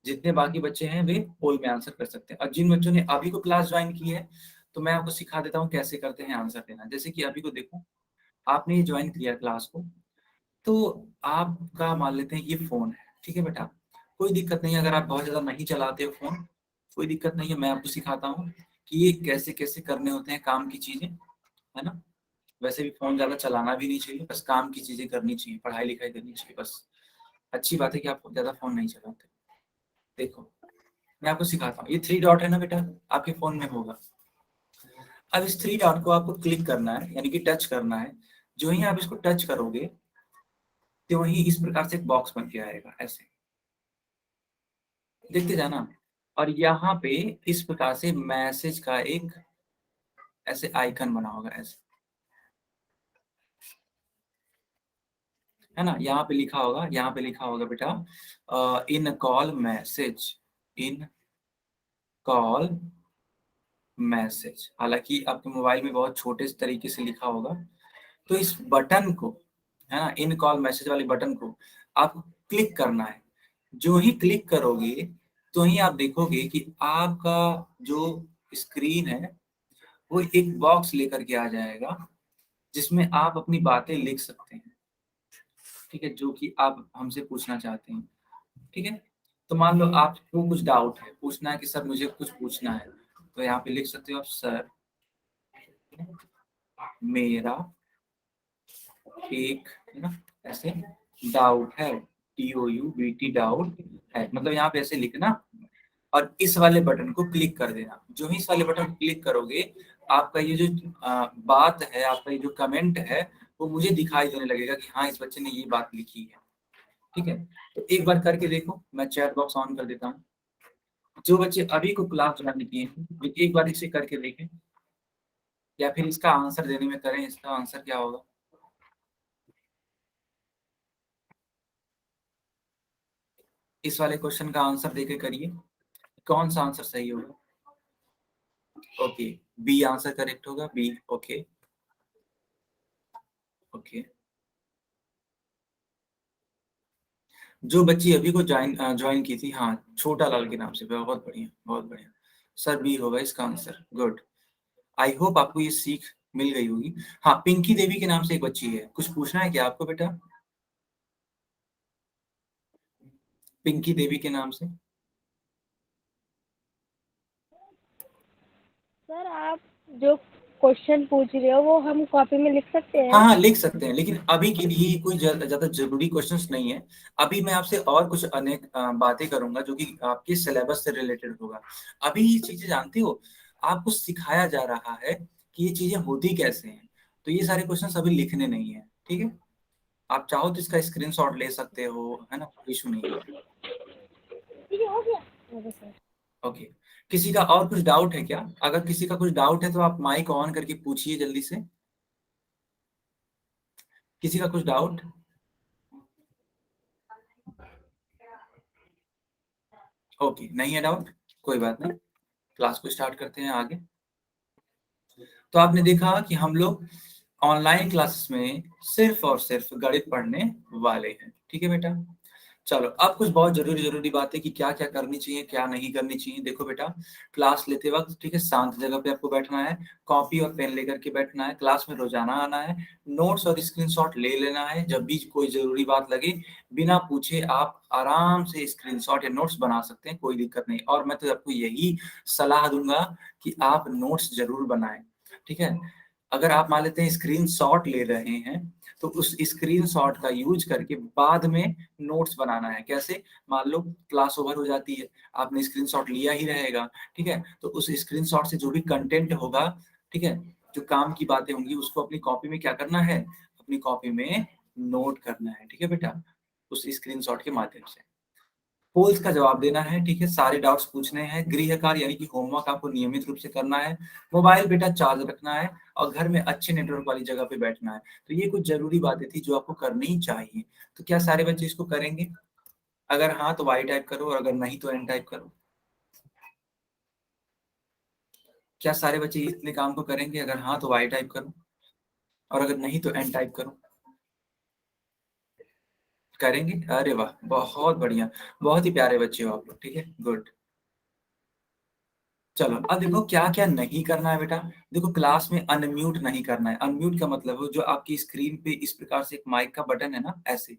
जितने बाकी बच्चे हैं वे पोल में आंसर कर सकते हैं। और जिन बच्चों ने अभी को क्लास ज्वाइन की है तो मैं आपको सिखा देता हूँ कैसे करते हैं आंसर देना। जैसे कि अभी को देखो, आपने ये ज्वाइन किया क्लास को, तो आपका मान लेते हैं ये फोन है, ठीक है बेटा? कोई दिक्कत नहीं है अगर आप बहुत ज्यादा नहीं चलाते हो फोन, कोई दिक्कत नहीं है। मैं आपको सिखाता हूँ कि ये कैसे कैसे करने होते हैं काम की चीजें, है ना? वैसे भी फोन ज्यादा चलाना भी नहीं चाहिए, बस काम की चीजें करनी चाहिए, पढ़ाई लिखाई करनी चाहिए बस। अच्छी बात है कि आप ज्यादा फोन नहीं चलाते। देखो, मैं आपको सिखाता हूँ। ये थ्री डॉट है ना बेटा, आपके फोन में होगा। अब इस थ्री डॉट को आपको क्लिक करना है, यानी कि टच करना है। जो ही आप इसको टच करोगे तो वही इस प्रकार से एक बॉक्स बन के आएगा, ऐसे देखते जाना। और यहाँ पे इस प्रकार से मैसेज का एक ऐसे आइकन बना होगा, ऐसे, है ना? यहाँ पे लिखा होगा, यहाँ पे लिखा होगा बेटा इन कॉल मैसेज, इन कॉल मैसेज। हालांकि आपके मोबाइल में बहुत छोटे तरीके से लिखा होगा। तो इस बटन को, है ना, इन कॉल मैसेज वाले बटन को आपको क्लिक करना है। जो ही क्लिक करोगे तो ही आप देखोगे कि आपका जो स्क्रीन है वो एक बॉक्स लेकर के आ जाएगा, जिसमें आप अपनी बातें लिख सकते हैं, ठीक है? जो कि आप हमसे पूछना चाहते हैं, ठीक है? तो मान लो आपको कुछ डाउट है, पूछना है कि सर मुझे कुछ पूछना है, तो यहाँ पे लिख सकते हो आप, सर मेरा एक, है ना, ऐसे डाउट है, DOUBT डाउट है, मतलब यहाँ पे ऐसे लिखना। और इस वाले बटन को क्लिक कर देना। जो ही इस वाले बटन को क्लिक करोगे, आपका ये जो बात है, आपका ये जो कमेंट है, वो मुझे दिखाई देने लगेगा कि हाँ इस बच्चे ने ये बात लिखी है, ठीक है? तो एक बार करके देखो, मैं चैट बॉक्स ऑन कर देता हूँ। जो बच्चे अभी को क्लास ज्वाइन किए हैं वे एक बार इसे करके देखें, या फिर इसका आंसर देने में करें। इसका आंसर क्या होगा? इस वाले क्वेश्चन का आंसर देके करिए, कौन सा आंसर सही होगा? ओके, बी आंसर करेक्ट होगा, बी। ओके ओके, जो बच्ची अभी को ज्वाइन की थी, हाँ, छोटा लाल के नाम से, बहुत बढ़िया बहुत बढ़िया। सर बी होगा इसका आंसर, गुड। आई होप आपको ये सीख मिल गई होगी। हाँ, पिंकी देवी के नाम से एक बच्ची है, कुछ पूछना है क्या आपको बेटा? पिंकी देवी के नाम से। सर आप जो क्वेश्चन पूछ रहे हो वो हम कॉपी में लिख सकते हाँ हैं? हाँ, लिख सकते हैं, लेकिन अभी के लिए कोई ज्यादा जरूरी क्वेश्चंस नहीं है। अभी मैं आपसे और कुछ अनेक बातें करूंगा जो कि आपके सिलेबस से रिलेटेड होगा। अभी ये चीजें जानते हो, आपको सिखाया जा रहा है कि ये चीजें होती कैसे हैं। तो ये सारे क्वेश्चंस अभी लिखने नहीं है, ठीक है? आप चाहो तो इसका स्क्रीनशॉट ले सकते हो, है ना, इशू नहीं है। ठीक है, हो गया। Okay sir. ओके, किसी का और कुछ डाउट है क्या? अगर किसी का कुछ डाउट है तो आप माइक ऑन करके पूछिए जल्दी से। किसी का कुछ डाउट? ओके, नहीं है डाउट, कोई बात नहीं, क्लास को स्टार्ट करते हैं आगे। तो आपने देखा कि हम लोग ऑनलाइन क्लासेस में सिर्फ और सिर्फ गणित पढ़ने वाले हैं, ठीक है बेटा। चलो अब कुछ बहुत जरूरी बातें कि क्या क्या करनी चाहिए, क्या नहीं करनी चाहिए। देखो बेटा, क्लास लेते वक्त ठीक है, शांत जगह पे आपको बैठना है, कॉपी और पेन लेकर के बैठना है, क्लास में रोजाना आना है, नोट्स और स्क्रीनशॉट ले लेना है। जब भी कोई जरूरी बात लगे, बिना पूछे आप आराम से स्क्रीनशॉट या नोट्स बना सकते हैं, कोई दिक्कत नहीं। और मैं तो आपको यही सलाह दूंगा कि आप नोट्स जरूर बनाएं, ठीक है। अगर आप मान लेते हैं स्क्रीनशॉट ले रहे हैं, तो उस स्क्रीनशॉट का यूज करके बाद में नोट्स बनाना है। कैसे? मान लो क्लास ओवर हो जाती है, आपने स्क्रीनशॉट लिया ही रहेगा, ठीक है, तो उस स्क्रीनशॉट से जो भी कंटेंट होगा, ठीक है, जो काम की बातें होंगी, उसको अपनी कॉपी में क्या करना है, अपनी कॉपी में नोट करना है, ठीक है बेटा, उस स्क्रीनशॉट के माध्यम से। पोल्स का जवाब देना है, ठीक है, सारे डाउट्स पूछने हैं, गृह कार्य यानी कि होमवर्क आपको नियमित रूप से करना है, मोबाइल बेटा चार्ज रखना है, और घर में अच्छे नेटवर्क वाली जगह पे बैठना है। तो ये कुछ जरूरी बातें थी जो आपको करनी ही चाहिए। तो क्या सारे बच्चे इसको करेंगे? अगर हाँ तो वाई टाइप करो, और अगर नहीं तो एन टाइप करो। क्या सारे बच्चे इतने काम को करेंगे? अगर हाँ तो वाई टाइप करो, और अगर नहीं तो एन टाइप करो। करेंगे? अरे वाह, बहुत बढ़िया, बहुत ही प्यारे बच्चे हो आप लोग, ठीक है, गुड। चलो अब देखो क्या क्या नहीं करना है बेटा। देखो क्लास में अनम्यूट नहीं करना है। अनम्यूट का मतलब है जो आपकी स्क्रीन पे इस प्रकार से एक माइक का बटन है ना, ऐसे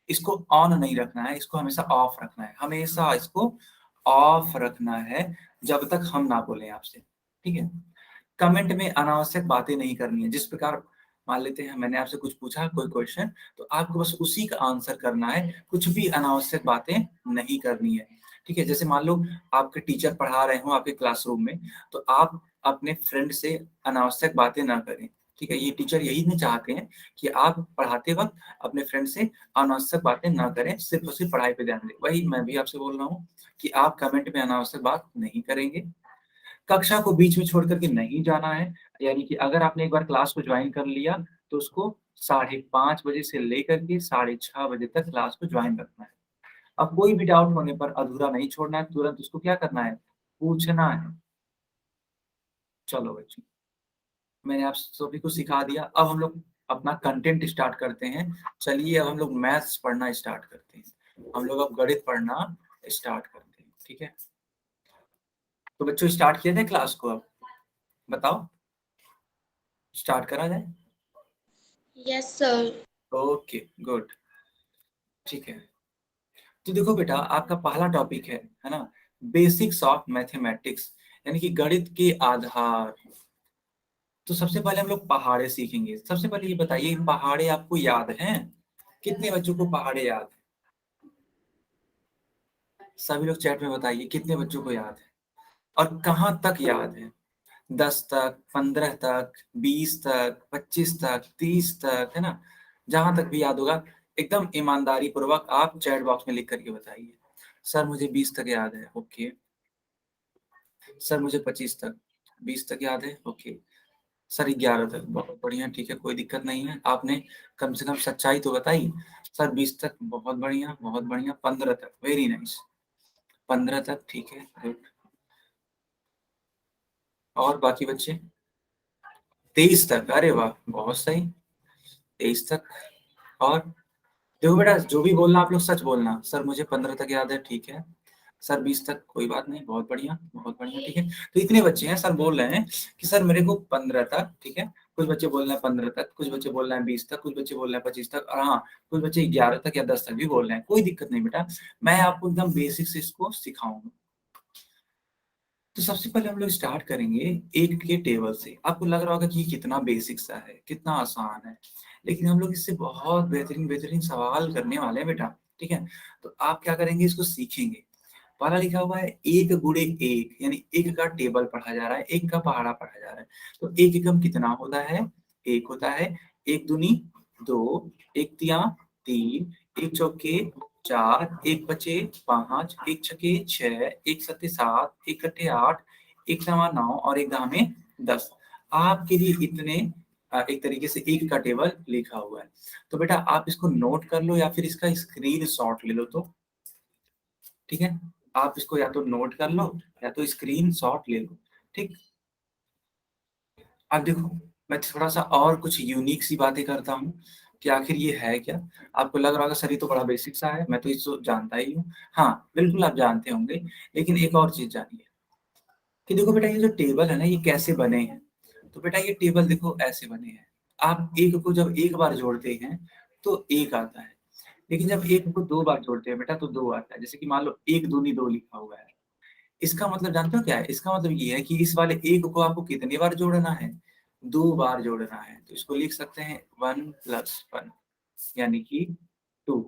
इसको ऑन नहीं रखना है, इसको हमेशा ऑफ रखना है, हमेशा इसको ऑफ रखना है जब तक हम ना बोले आपसे, ठीक है। कमेंट में अनावश्यक बातें नहीं करनी है। जिस प्रकार मान लेते हैं मैंने आपसे कुछ पूछा कोई क्वेश्चन, तो आपको बस उसी का आंसर करना है, कुछ भी अनावश्यक बातें नहीं करनी है, ठीक है। जैसे मान लो आपके टीचर पढ़ा रहे हो आपके क्लासरूम में, तो आप अपने फ्रेंड से अनावश्यक बातें ना करें, ठीक है। ये टीचर यही नहीं चाहते हैं कि आप पढ़ाते वक्त अपने फ्रेंड से अनावश्यक बातें ना करें, सिर्फ और सिर्फ पढ़ाई पे ध्यान दें। वही मैं भी आपसे बोल रहा हूँ कि आप कमेंट में अनावश्यक बात नहीं करेंगे। कक्षा को बीच में छोड़ करके नहीं जाना है, यानी कि अगर आपने एक बार क्लास को ज्वाइन कर लिया, तो उसको 5:30 बजे से लेकर के 6:30 बजे तक क्लास को ज्वाइन रखना है। अब कोई भी डाउट होने पर अधूरा नहीं छोड़ना है, तुरंत उसको क्या करना है, पूछना है। चलो बच्चों, मैंने आप सभी को सिखा दिया। अब हम लोग अपना कंटेंट स्टार्ट करते हैं। चलिए अब हम लोग मैथ्स पढ़ना स्टार्ट करते हैं, हम लोग अब गणित पढ़ना स्टार्ट करते हैं, ठीक है। तो बच्चों स्टार्ट किया जाए क्लास को, अब बताओ स्टार्ट करा जाए? Yes sir. ओके गुड, ठीक है। तो देखो बेटा, आपका पहला टॉपिक है ना, बेसिक्स ऑफ मैथमेटिक्स, यानी कि गणित के आधार। तो सबसे पहले हम लोग पहाड़े सीखेंगे। सबसे पहले ये बताइए, पहाड़े आपको याद हैं? कितने बच्चों को पहाड़े याद है? सभी लोग चैट में बताइए कितने बच्चों को याद है, और कहाँ तक याद है। 10 तक, 15 तक, 20 तक, 25 तक, 30 तक, है ना, जहां तक भी याद होगा एकदम ईमानदारी पूर्वक आप चैट बॉक्स में लिख करके बताइए। सर मुझे 20 तक याद है, ओके। सर मुझे 25 तक, 20 तक याद है, ओके। सर 11 तक, बहुत बढ़िया, ठीक है, कोई दिक्कत नहीं है, आपने कम से कम सच्चाई तो बताई। सर 20 तक, बहुत बढ़िया बहुत बढ़िया। 15 तक, वेरी नाइस, 15 तक, ठीक है, गुड। और बाकी बच्चे? 23 तक, अरे वाह बहुत सही, 23 तक। और देखो बेटा, जो भी बोलना आप लोग सच बोलना। सर मुझे 15 तक याद है, ठीक है। सर 20 तक, कोई बात नहीं, बहुत बढ़िया बहुत बढ़िया, ठीक है। तो इतने बच्चे हैं, सर बोल रहे हैं कि सर मेरे को 15 तक, ठीक है। कुछ बच्चे बोल रहे हैं 15 तक, कुछ बच्चे बोल रहे हैं 20 तक, कुछ बच्चे बोल रहे हैं 25 तक, और हाँ कुछ बच्चे 11 तक या 10 तक भी बोल रहे हैं। कोई दिक्कत नहीं बेटा, मैं आपको एकदम बेसिक से इसको सिखाऊंगा। तो सबसे पहले हम लोग स्टार्ट करेंगे एक के टेबल से। आपको लग रहा होगा कि ये कितना बेसिक सा है, कितना आसान है, लेकिन हम लोग इससे बहुत बेहतरीन बेहतरीन सवाल करने वाले हैं बेटा, ठीक है। तो आप क्या करेंगे, इसको सीखेंगे। पहला लिखा हुआ है 1 × 1, यानी एक का टेबल पढ़ा जा रहा है, एक का पहाड़ा पढ़ा जा रहा है। तो एक एकम कितना होता है? एक होता है। एक दूनी 2, एक तिया 3, एक चौके 4, एक बचे 5, एक छके 6, एक सत्ते 7, एक अट्ठे 8, एक नवा 9, और एक दामे 10। आपके लिए इतने एक तरीके से एक का टेबल लिखा हुआ है। तो बेटा आप इसको नोट कर लो या फिर इसका स्क्रीन शॉट ले लो, तो ठीक है। आप इसको या तो नोट कर लो या तो स्क्रीन शॉट ले लो, ठीक। अब देखो मैं थोड़ा सा और कुछ यूनिक सी बातें करता हूँ कि आखिर ये है क्या। आपको लग रहा होगा सर ये तो बड़ा बेसिक सा है, मैं तो इसको जानता ही हूँ। हाँ बिल्कुल आप जानते होंगे, लेकिन एक और चीज जानिए कि देखो बेटा ये जो टेबल है ना ये कैसे बने हैं। तो बेटा ये टेबल देखो ऐसे बने हैं। आप एक को जब एक बार जोड़ते हैं तो एक आता है, लेकिन जब एक को दो बार जोड़ते हैं बेटा तो दो आता है। जैसे कि मान लो एक दूनी दो लिखा हुआ है, इसका मतलब जानते हो क्या है? इसका मतलब ये है कि इस वाले एक को आपको कितनी बार जोड़ना है? दो बार जोड़ना है। तो इसको लिख सकते हैं 1+1 यानी कि 2।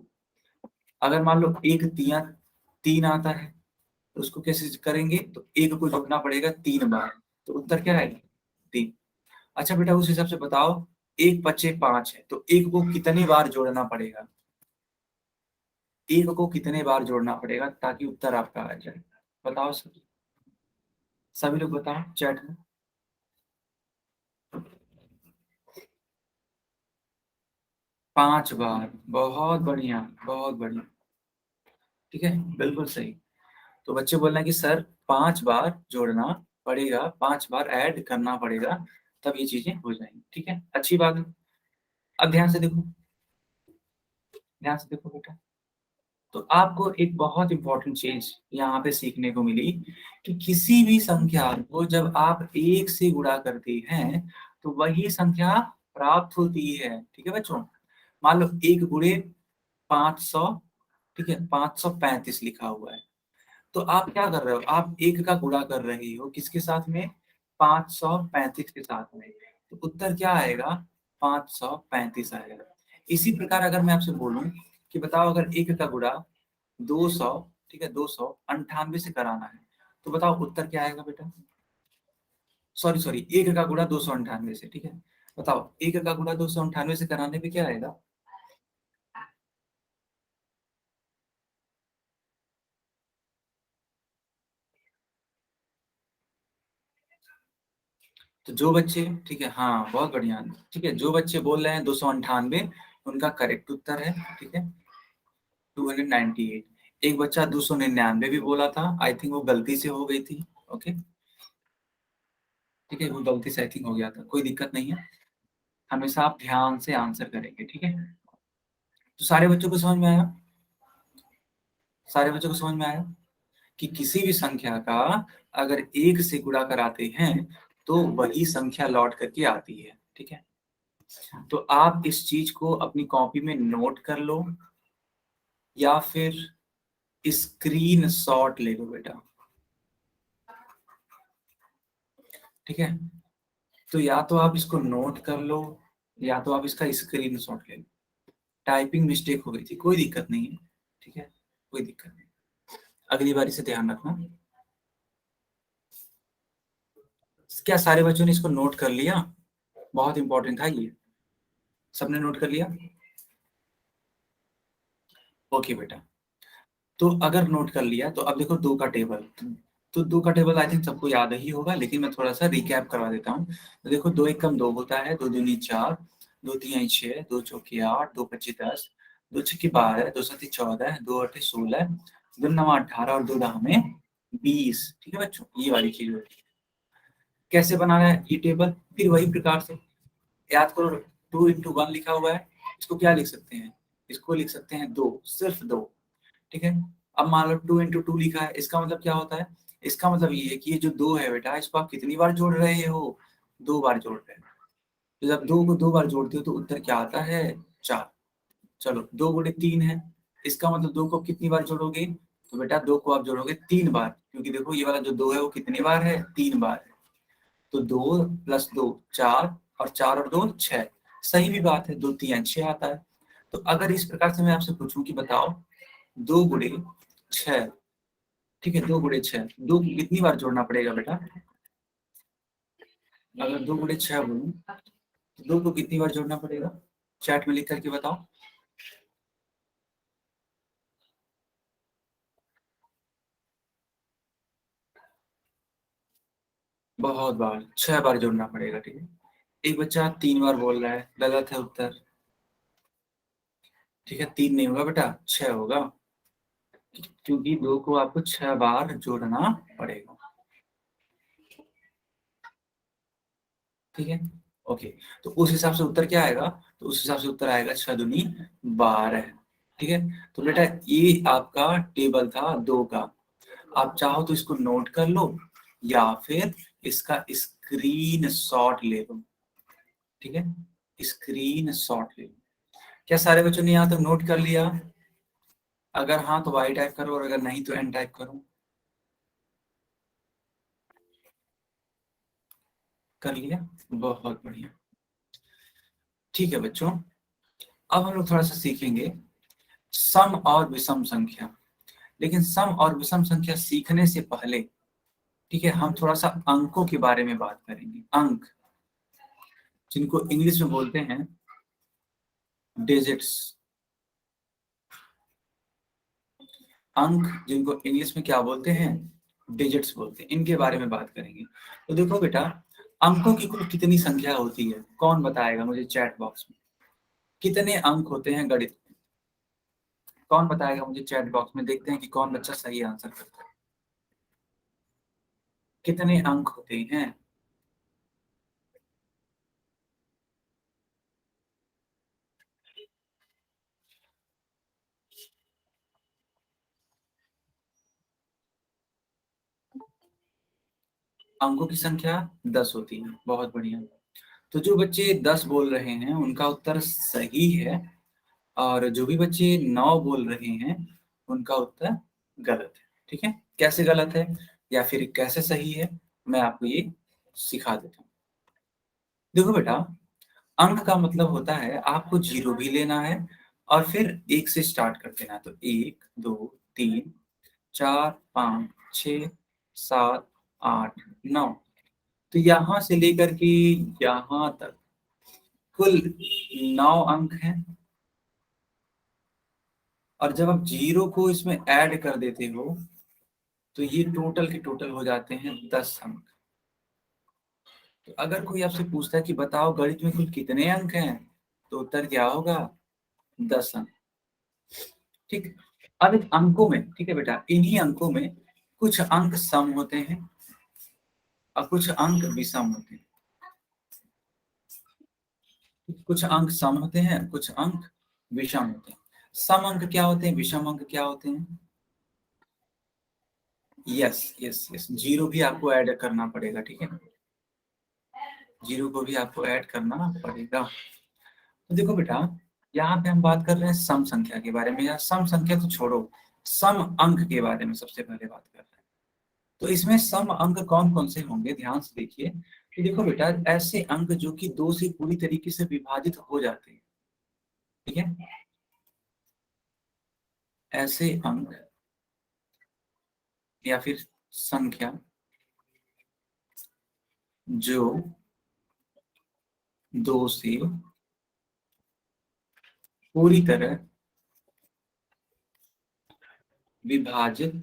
अगर मान लो एक तिया तीन आता है तो उसको कैसे करेंगे? तो एक को जोड़ना पड़ेगा 3 बार, तो उत्तर क्या है? 3। अच्छा बेटा उस हिसाब से बताओ, एक पच्चे 5 है तो एक को कितनी बार जोड़ना पड़ेगा? एक को कितने बार जोड़ना पड़ेगा ताकि उत्तर आपका आ जाए? बताओ सभी लोग बताओ चैट में। 5 बार। बहुत बढ़िया, बहुत बढ़िया। ठीक है, बिल्कुल सही। तो बच्चे बोल रहे हैं कि सर 5 बार जोड़ना पड़ेगा, 5 बार ऐड करना पड़ेगा, तब ये चीजें हो जाएंगी। ठीक है, अच्छी बात है। अब ध्यान से देखो, ध्यान से देखो बेटा। तो आपको एक बहुत इंपॉर्टेंट चीज यहाँ पे सीखने को मिली कि किसी भी संख्या को जब आप एक से गुणा करते हैं तो वही संख्या प्राप्त होती है। ठीक है बच्चों, मान लो 1 गुणे 500, ठीक है 535 लिखा हुआ है, तो आप क्या कर रहे हो? आप एक का गुणा कर रहे हो किसके साथ में? 535 के साथ में। तो उत्तर क्या आएगा? 535 आएगा। इसी प्रकार अगर मैं आपसे बोलूं कि बताओ अगर एक का गुणा 200, ठीक है 298 से कराना है, तो बताओ उत्तर क्या आएगा बेटा? सॉरी सॉरी, एक का गुणा 298 से, ठीक है बताओ एक का गुणा 298 से कराने पे क्या आएगा? तो जो बच्चे, ठीक है हाँ बहुत बढ़िया, ठीक है जो बच्चे बोल रहे हैं 298 उनका करेक्ट उत्तर है। ठीक है 298। एक बच्चा 299 भी बोला था, आई थिंक वो गलती से हो गई थी। ओके ठीक है, वो गलती से आई थिंक हो गया था, कोई दिक्कत नहीं है। हमेशा आप ध्यान से आंसर करेंगे, ठीक है। तो सारे बच्चों को समझ में आया? सारे बच्चों को समझ में आया कि किसी भी संख्या का अगर एक से गुणा कराते हैं तो वही संख्या लौट करके आती है। ठीक है, तो आप इस चीज को अपनी कॉपी में नोट कर लो या फिर स्क्रीन शॉट ले लो बेटा। ठीक है, तो या तो आप इसको नोट कर लो या तो आप इसका स्क्रीन शॉट ले लो। टाइपिंग मिस्टेक हो गई थी, कोई दिक्कत नहीं है। ठीक है, कोई दिक्कत नहीं, अगली बार इसे ध्यान रखना। क्या सारे बच्चों ने इसको नोट कर लिया? बहुत इंपॉर्टेंट था ये, सबने नोट कर लिया? ओके बेटा, तो अगर नोट कर लिया तो अब देखो दो का टेबल, तो दो का टेबल आई थिंक सबको याद ही होगा, लेकिन मैं थोड़ा सा रिकैप करवा देता हूँ। तो देखो 2 × 1 = 2 होता है, 2 दूनी 4, 2 तिहाई 6, 2 चौके 8, 2 पच्ची 10, 2 छक्के 12, 2 सत्ती 14, 2 अट्ठे 16, 2 नवा 18 और 2 दाह में 20। ठीक है बच्चों, ये वाली चीज होती है। कैसे बनाना है ये टेबल? फिर वही प्रकार से याद करो, 2 × 1 लिखा हुआ है, इसको क्या लिख सकते हैं? इसको लिख सकते हैं 2, सिर्फ 2। ठीक है, अब मान लो 2 × 2 लिखा है, इसका मतलब क्या होता है? इसका मतलब ये है कि ये जो 2 है बेटा इसको आप कितनी बार जोड़ रहे हो? 2 बार जोड़ रहे हो। तो जब 2 को 2 बार जोड़ते हो तो उत्तर क्या आता है? 4। चलो 2 × 3 है, इसका मतलब 2 को कितनी बार जोड़ोगे? तो बेटा 2 को आप जोड़ोगे 3 बार, क्योंकि देखो ये वाला जो 2 है वो कितनी बार है? 3 बार है। तो 2 + 2 4, और 4 और 2 6। सही भी बात है, 2 × 3 = 6 आता है। तो अगर इस प्रकार से मैं आपसे पूछूं कि बताओ 2 × 6, ठीक है 2 × 6, 2 को कितनी बार जोड़ना पड़ेगा बेटा? अगर 2 × 6 बोलूं तो 2 को कितनी बार जोड़ना पड़ेगा? चैट में लिख करके बताओ। बहुत बार, 6 बार जोड़ना पड़ेगा। ठीक है, एक बच्चा 3 बार बोल रहा है, गलत है उत्तर। ठीक है 3 नहीं होगा बेटा, 6 होगा। क्योंकि 2 को आपको 6 बार जोड़ना पड़ेगा। ठीक है, ओके। तो उस हिसाब से उत्तर क्या आएगा? तो उस हिसाब से उत्तर आएगा 6 दूनी 12। ठीक है, तो बेटा ये आपका टेबल था 2 का। आप चाहो तो इसको नोट कर लो या फिर इसका स्क्रीन शॉट ले लो। ठीक है, स्क्रीन शॉट ले लो। क्या सारे बच्चों ने यहाँ तक नोट कर लिया? अगर हाँ तो वाई टाइप करो, और अगर नहीं तो एन टाइप करो। कर लिया, बहुत बढ़िया। ठीक है बच्चों, अब हम लोग थोड़ा सा सीखेंगे सम और विषम संख्या। लेकिन सम और विषम संख्या सीखने से पहले, ठीक है, हम थोड़ा सा अंकों के बारे में बात करेंगे। अंक, जिनको इंग्लिश में बोलते हैं डिजिट्स। अंक जिनको इंग्लिश में क्या बोलते हैं? डिजिट्स बोलते हैं। इनके बारे में बात करेंगे। तो देखो बेटा, अंकों की कुल कितनी संख्या होती है? कौन बताएगा मुझे चैट बॉक्स में? कितने अंक होते हैं गणित में? कौन बताएगा मुझे चैट बॉक्स में? देखते हैं कि कौन बच्चा सही आंसर करता है। कितने अंक होते हैं? अंकों की संख्या 10 होती है। बहुत बढ़िया। तो जो बच्चे 10 बोल रहे हैं उनका उत्तर सही है, और जो भी बच्चे 9 बोल रहे हैं उनका उत्तर गलत है। ठीक है, कैसे गलत है या फिर कैसे सही है, मैं आपको ये सिखा देता हूँ। देखो बेटा, अंक का मतलब होता है आपको 0 भी लेना है और फिर 1 से स्टार्ट कर देना है। तो 1 2 3 4 5 6 7 8 9, तो यहां से लेकर के यहां तक कुल 9 अंक हैं। और जब आप 0 को इसमें ऐड कर देते हो तो ये टोटल के टोटल हो जाते हैं 10 अंक। तो अगर कोई आपसे पूछता है कि बताओ गणित में कुल कितने अंक हैं, तो उत्तर क्या होगा? 10 अंक। ठीक, अब इन अंकों में, ठीक है बेटा, इन्हीं अंकों में कुछ अंक सम होते हैं और कुछ अंक विषम होते हैं। कुछ अंक सम होते हैं, कुछ अंक विषम होते हैं। सम अंक क्या होते हैं, विषम अंक क्या होते हैं? यस यस यस, 0 भी आपको ऐड करना पड़ेगा। ठीक है, 0 को भी आपको ऐड करना पड़ेगा। तो देखो बेटा, यहाँ पे हम बात कर रहे हैं सम संख्या के बारे में, या सम संख्या तो छोड़ो, सम अंक के बारे में सबसे पहले बात कर रहे हैं। तो इसमें सम अंक कौन कौन से होंगे, ध्यान से देखिए। कि देखो बेटा, ऐसे अंक जो कि 2 से पूरी तरीके से विभाजित हो जाते हैं। ठीक है, ऐसे अंक या फिर संख्या जो 2 से पूरी तरह विभाजित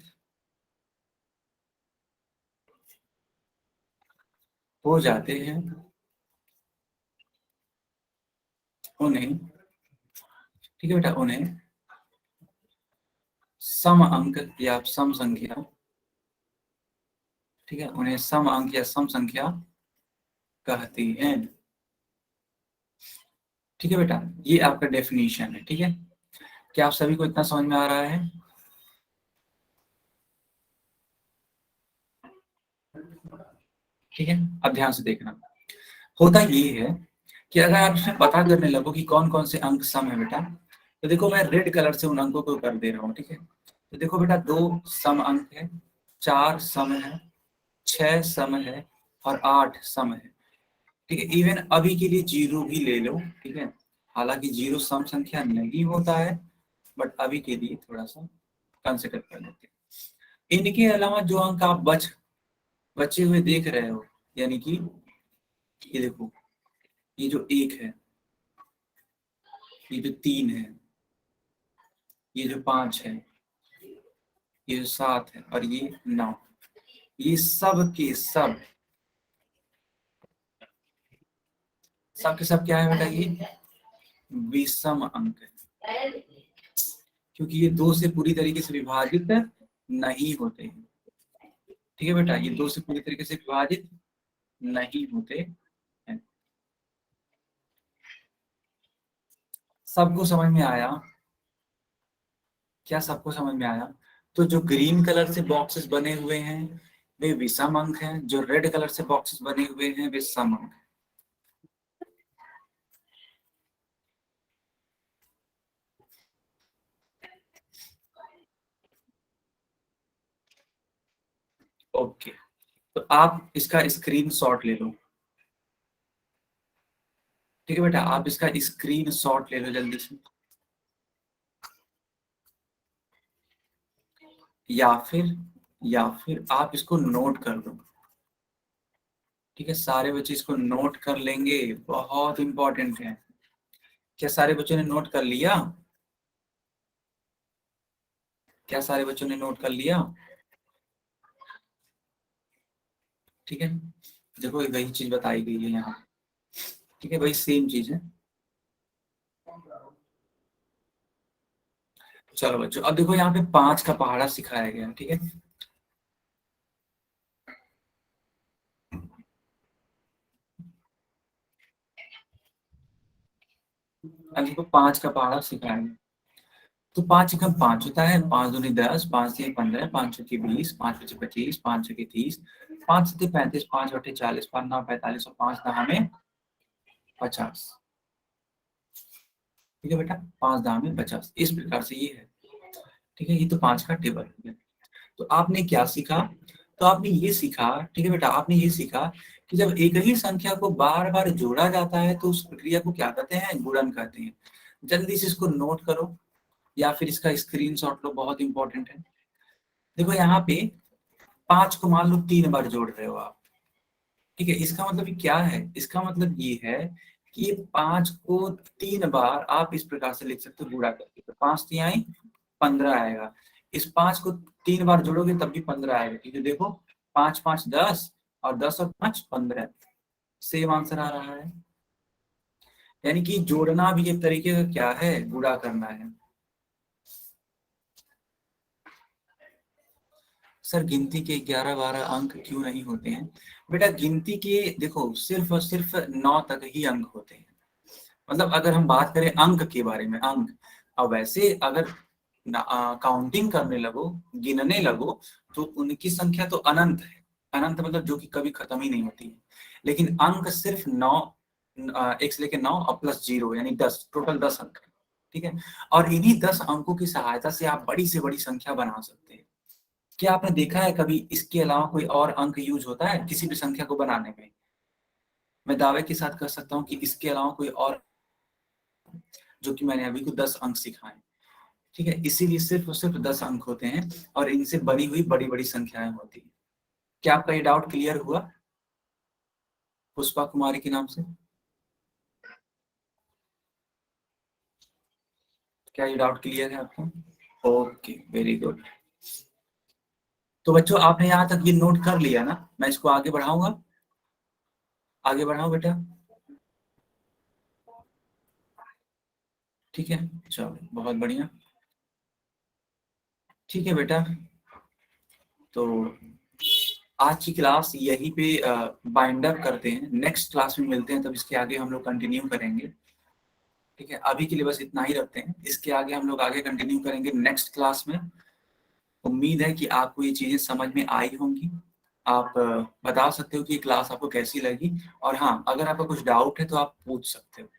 हो जाते हैं, उन्हें, ठीक है बेटा, उन्हें सम अंक या सम संख्या, ठीक है, उन्हें सम अंक या सम संख्या कहती हैं। ठीक है बेटा, ये आपका डेफिनेशन है। ठीक है, क्या आप सभी को इतना समझ में आ रहा है? ठीक है, अब ध्यान से देखना। होता ये है कि अगर आप इसमें पता करने लगो कि कौन कौन से अंक सम है बेटा, तो देखो मैं रेड कलर से उन अंकों को कर दे रहा हूँ। ठीक है, तो देखो बेटा, 2 सम अंक है, 4 सम है, 6 सम है और 8 सम है। ठीक है, इवन अभी के लिए 0 भी ले लो। ठीक है, हालांकि 0 सम संख्या नहीं होता है, बट अभी के लिए थोड़ा सा कंसिडर कर लेते हैं। इनके अलावा जो अंक आप बचे हुए देख रहे हो, यानी कि ये देखो, ये जो 1 है, ये जो 3 है, ये जो 5 है, ये जो 7 है और ये 9, ये सब के सब के सब क्या है बेटा? ये विषम अंक है। क्योंकि ये 2 से पूरी तरीके से विभाजित नहीं होते हैं। ठीक है बेटा, ये 2 से पूरी तरीके से विभाजित नहीं होते हैं। सबको समझ में आया? क्या सबको समझ में आया? तो जो ग्रीन कलर से बॉक्सेस बने हुए हैं वे विषम अंक हैं, जो रेड कलर से बॉक्सेस बने हुए हैं वे सम अंक हैं। ओके, तो आप इसका स्क्रीनशॉट ले लो। ठीक है बेटा, आप इसका स्क्रीनशॉट ले लो जल्दी से, या फिर आप इसको नोट कर दो। ठीक है, सारे बच्चे इसको नोट कर लेंगे, बहुत इंपॉर्टेंट है। क्या सारे बच्चों ने नोट कर लिया? क्या सारे बच्चों ने नोट कर लिया? ठीक है, देखो वही चीज बताई गई है यहाँ। ठीक है, वही सेम चीज है। चलो बच्चों, अब देखो यहाँ पे 5 का पहाड़ा सिखाया गया। ठीक है, अब देखो 5 का पहाड़ा सिखाया गया। तो 5 एकम 5 होता है, 5 दूनी 10, 5 से 15, 5 चौके 20, 5 पचे 25, 5 चौके 30, 5 सत्ते 35, 5 अट्ठे 40, 5 नौ 45 और 5 दहा में 50। ठीक है बेटा, 5 दहा में 50, इस प्रकार से ये है। ठीक है, ये तो 5 का टेबल है। तो आपने क्या सीखा? तो आपने ये सीखा, ठीक है बेटा, आपने ये सीखा कि जब एक ही संख्या को बार बार जोड़ा जाता है तो उस प्रक्रिया को क्या कहते हैं? गुणन कहते हैं। जल्दी से इसको नोट करो या फिर इसका स्क्रीनशॉट लो, बहुत इंपॉर्टेंट है। देखो यहाँ पे 5 को मान लो 3 बार जोड़ रहे हो आप। ठीक है, इसका मतलब क्या है? इसका मतलब ये है कि ये 5 को 3 बार आप इस प्रकार से लिख सकते हो गुणा करके। तो 5 तिहाई 15 आएगा। इस 5 को 3 बार जोड़ोगे तब भी 15 आएगा। ठीक है, देखो 5 5 10 और 10 और 5 15, सेम आंसर आ रहा है। यानी कि जोड़ना भी एक तरीके का क्या है? गुणा करना है। सर गिनती के 11-12 अंक क्यों नहीं होते हैं? बेटा गिनती के देखो सिर्फ और सिर्फ 9 तक ही अंक होते हैं। मतलब अगर हम बात करें अंक के बारे में, अंक, अब वैसे अगर काउंटिंग करने लगो, गिनने लगो, तो उनकी संख्या तो अनंत है। अनंत मतलब जो कि कभी खत्म ही नहीं होती है। लेकिन अंक सिर्फ 9, 1 से लेकर 9 और प्लस 0 यानी 10, टोटल 10 अंक है। ठीक है, और इन्हीं 10 अंकों की सहायता से आप बड़ी से बड़ी संख्या बना सकते हैं। क्या आपने देखा है कभी इसके अलावा कोई और अंक यूज होता है किसी भी संख्या को बनाने में? मैं दावे के साथ कह सकता हूँ कि इसके अलावा कोई और, जो कि मैंने अभी को 10 अंक सिखाए। ठीक है, इसीलिए सिर्फ और सिर्फ 10 अंक होते हैं और इनसे बनी हुई बड़ी बड़ी संख्याएं होती है। क्या आपका ये डाउट क्लियर हुआ पुष्पा कुमारी के नाम से? क्या ये डाउट क्लियर है आपको? Okay, very good. तो बच्चों आपने यहाँ तक ये नोट कर लिया ना? मैं इसको आगे बढ़ाऊंगा, आगे बढ़ाऊं बेटा? ठीक है, चलो बहुत बढ़िया। ठीक है बेटा, तो आज की क्लास यहीं पे बाइंड अप करते हैं। नेक्स्ट क्लास में मिलते हैं, तब इसके आगे हम लोग कंटिन्यू करेंगे। ठीक है, अभी के लिए बस इतना ही रखते हैं। इसके आगे हम लोग आगे कंटिन्यू करेंगे नेक्स्ट क्लास में। उम्मीद है कि आपको ये चीजें समझ में आई होंगी। आप बता सकते हो कि ये क्लास आपको कैसी लगी, और हाँ, अगर आपका कुछ डाउट है तो आप पूछ सकते हो।